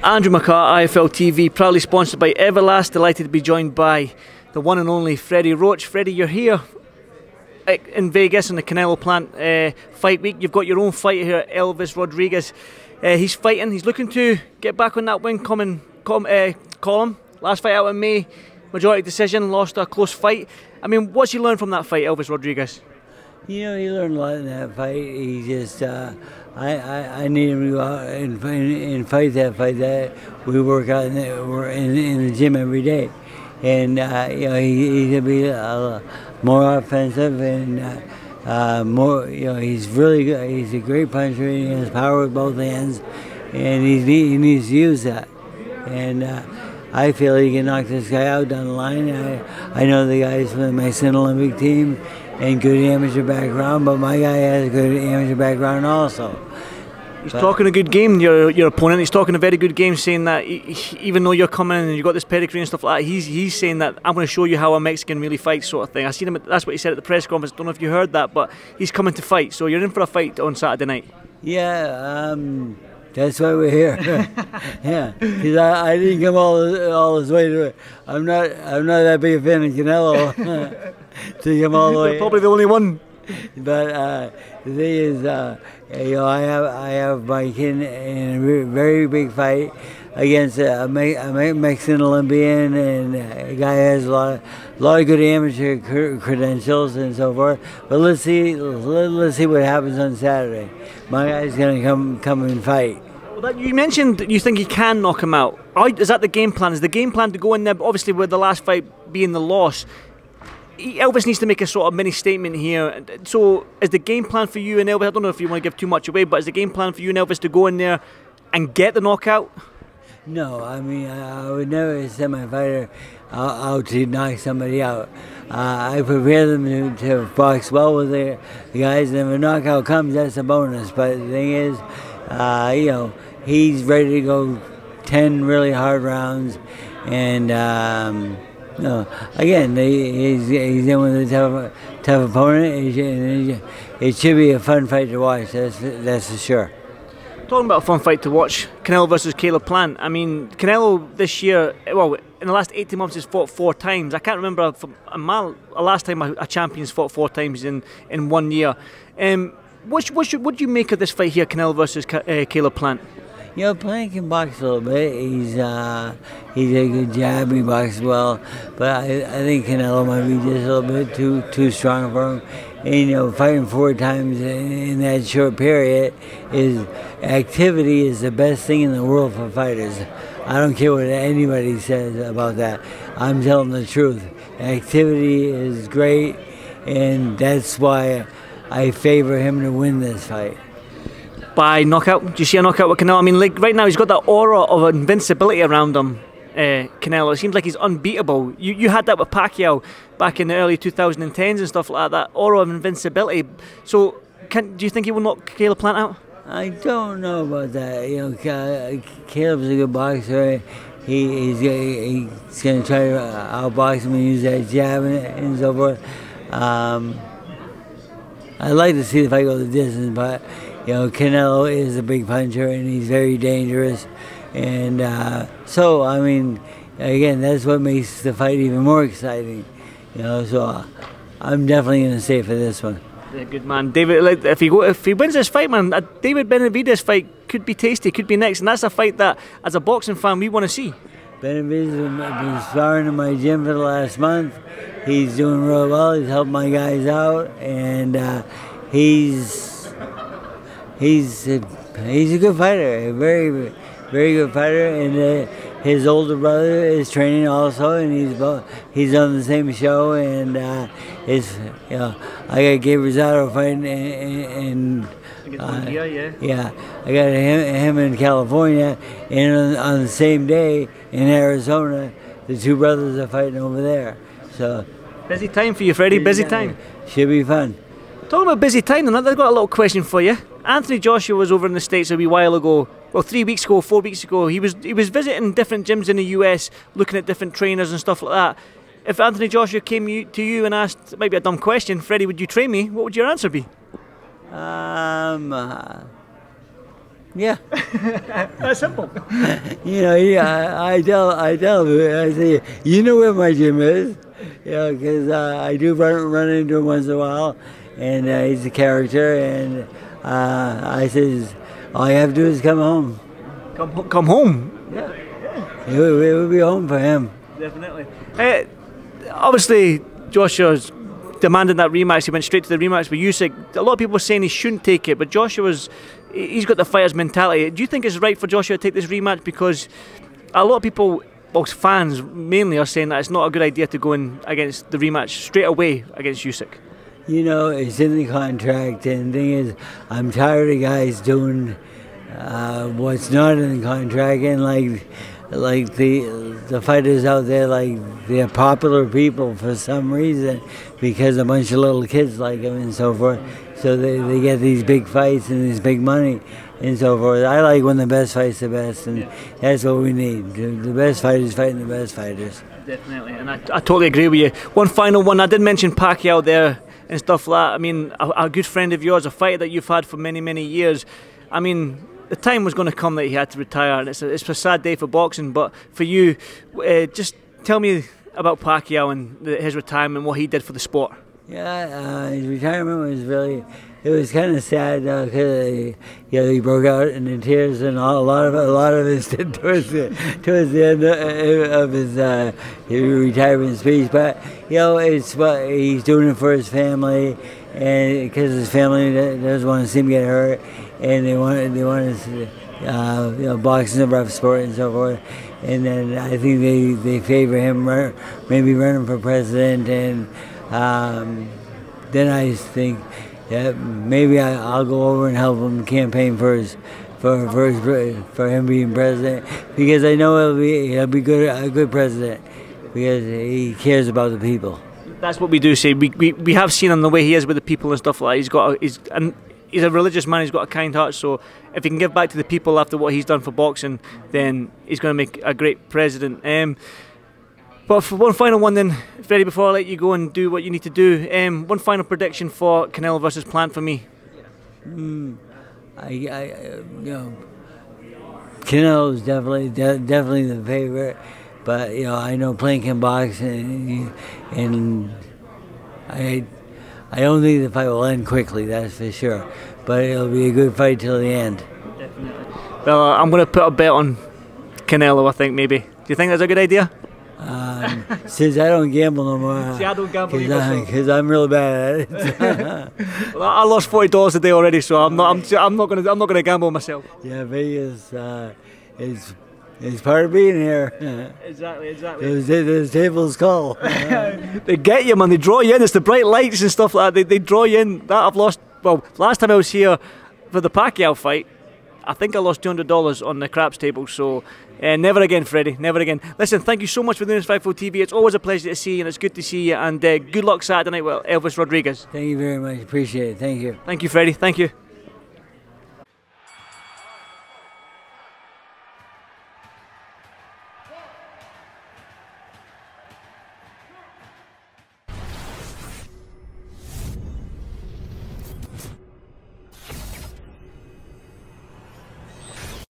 Andrew McCART, IFL TV, proudly sponsored by Everlast. Delighted to be joined by the one and only Freddie Roach. Freddie, you're here in Vegas in the Canelo plant fight week. You've got your own fight here, Elvis Rodriguez. He's fighting. He's looking to get back on that win column. Last fight out in May, majority decision, lost a close fight. I mean, what's he learned from that fight, Elvis Rodriguez? You know, he learned a lot in that fight. He just, I need him to go out and fight that fight. That we work out we're in the gym every day, and you know, he's gonna be more offensive and more. You know, he's really good. He's a great puncher. He has power with both hands, and he needs to use that. And I feel he can knock this guy out down the line. I know the guys from the Mexican Olympic team and good amateur background, but my guy has a good amateur background also. He's talking a good game, your opponent. He's talking a very good game, saying that even though you're coming in and you've got this pedigree and stuff like that, he's saying that I'm going to show you how a Mexican really fights, sort of thing. I seen him. That's what he said at the press conference. Don't know if you heard that, but he's coming to fight. So you're in for a fight on Saturday night. Yeah, that's why we're here. Yeah, because I didn't come all this way to it. I'm not that big a fan of Canelo to come all the way. You're probably the only one. But the thing is, you know, I have my kid in a very big fight against a Mexican Olympian, and a guy has a lot of good amateur credentials and so forth. But let's see what happens on Saturday. My guy's gonna come and fight. Well, you mentioned that you think he can knock him out. Is that the game plan? Is the game plan to go in there, obviously with the last fight being the loss? Elvis needs to make a sort of mini statement here. So is the game plan for you and Elvis, I don't know if you want to give too much away, but is the game plan for you and Elvis to go in there and get the knockout? No, I mean, I would never send my fighter out to knock somebody out. I prepare them to box well with the guys, and if a knockout comes, that's a bonus. But the thing is, you know, he's ready to go 10 really hard rounds, and no, again, he's in with a tough opponent. It should be a fun fight to watch. That's for sure. Talking about a fun fight to watch, Canelo versus Caleb Plant. I mean, Canelo this year, well, in the last 18 months, has fought 4 times. I can't remember a last time a champion's fought 4 times in 1 year. What do you make of this fight here, Canelo versus Caleb Plant? You know, Plant can box a little bit. He's a good jab. He boxes well, but I think Canelo might be just a little bit too strong for him. And, you know, fighting 4 times in that short period activity is the best thing in the world for fighters. I don't care what anybody says about that. I'm telling the truth. Activity is great, and that's why I favor him to win this fight. By knockout? Do you see a knockout with Canelo? I mean, like right now he's got that aura of invincibility around him, Canelo. It seems like he's unbeatable. You had that with Pacquiao back in the early 2010s and stuff like that aura of invincibility. So, do you think he will knock Caleb Plant out? I don't know about that. You know, Caleb's a good boxer. He's going to try to outbox him and use that jab and so forth. I'd like to see if I go the distance, but you know, Canelo is a big puncher and he's very dangerous, and so I mean, again, that's what makes the fight even more exciting. You know, so I'm definitely going to stay for this one. Yeah, good man, David. If he wins this fight, man, David Benavidez fight could be tasty, could be next, and that's a fight that, as a boxing fan, we want to see. Benavidez has been sparring in my gym for the last month. He's doing real well. He's helped my guys out, and he's a good fighter, a very, very good fighter. And his older brother is training also, and he's on the same show. And you know, I got Gabe Rosado fighting in yeah, I got him in California, and on the same day in Arizona, the 2 brothers are fighting over there. So busy time for you, Freddie. Busy time. Should be fun. Talking about busy time, and I've got a little question for you. Anthony Joshua was over in the States a wee while ago. Well, 3 weeks ago, 4 weeks ago. He was visiting different gyms in the US, looking at different trainers and stuff like that. If Anthony Joshua came to you and asked, it might be a dumb question, Freddie, would you train me? What would your answer be? Yeah. That's simple. You know, I tell him, I say, you know where my gym is, you know, because I do run into him once in a while, and he's a character, and I says, all you have to do is come home. Come home. Yeah. It would be home for him. Definitely. Obviously, Joshua's demanding that rematch. He went straight to the rematch with Usyk. A lot of people were saying he shouldn't take it, but he's got the fighter's mentality. Do you think it's right for Joshua to take this rematch? Because a lot of people, well, fans mainly, are saying that it's not a good idea to go in against the rematch straight away against Usyk. You know, it's in the contract, and the thing is, I'm tired of guys doing what's not in the contract, and like the fighters out there, like they're popular people for some reason because a bunch of little kids like them and so forth. So they get these big fights and this big money and so forth. I like when the best fights the best, and that's what we need. The best fighters fighting the best fighters. Definitely, and I totally agree with you. One final one, I did mention Pacquiao there and stuff like that. I mean, a good friend of yours, a fighter that you've had for many, many years. I mean, the time was going to come that he had to retire, and it's a sad day for boxing. But for you, just tell me about Pacquiao and his retirement, what he did for the sport. Yeah, his retirement was it was kind of sad because he broke out in tears, and a lot of it towards the end of his retirement speech. But it's what he's doing it for his family, and because his family doesn't want to see him get hurt, and they want to boxing is a rough sport and so forth. And then I think they favor him maybe running for president, and then I think that maybe I'll go over and help him campaign for him being president, because I know he'll be a good president because he cares about the people. That's what we do say. We have seen him the way he is with the people and stuff like that. He's a religious man. He's got a kind heart. So if he can give back to the people after what he's done for boxing, then he's going to make a great president. But for one final one then, Freddie, before I let you go and do what you need to do, one final prediction for Canelo versus Plant for me. Canelo's definitely the favorite, but I know Plant can box, and I don't think the fight will end quickly, that's for sure. But it'll be a good fight till the end. Definitely. Well, I'm going to put a bet on Canelo, I think, maybe. Do you think that's a good idea? Since I don't gamble no more. See, I don't gamble either, because I'm real bad at it. Well, I lost $40 a day already, so I'm not going to gamble myself. Yeah, Vegas is part of being here. Exactly. Those tables call. They get you, man. They draw you in. It's the bright lights and stuff like that. They draw you in. That I've lost. Well, last time I was here for the Pacquiao fight, I think I lost $200 on the craps table. So never again, Freddie. Never again. Listen, thank you so much for doing this Fightful TV. It's always a pleasure to see you, and it's good to see you. And good luck Saturday night with Elvis Rodriguez. Thank you very much. Appreciate it. Thank you. Thank you, Freddie. Thank you.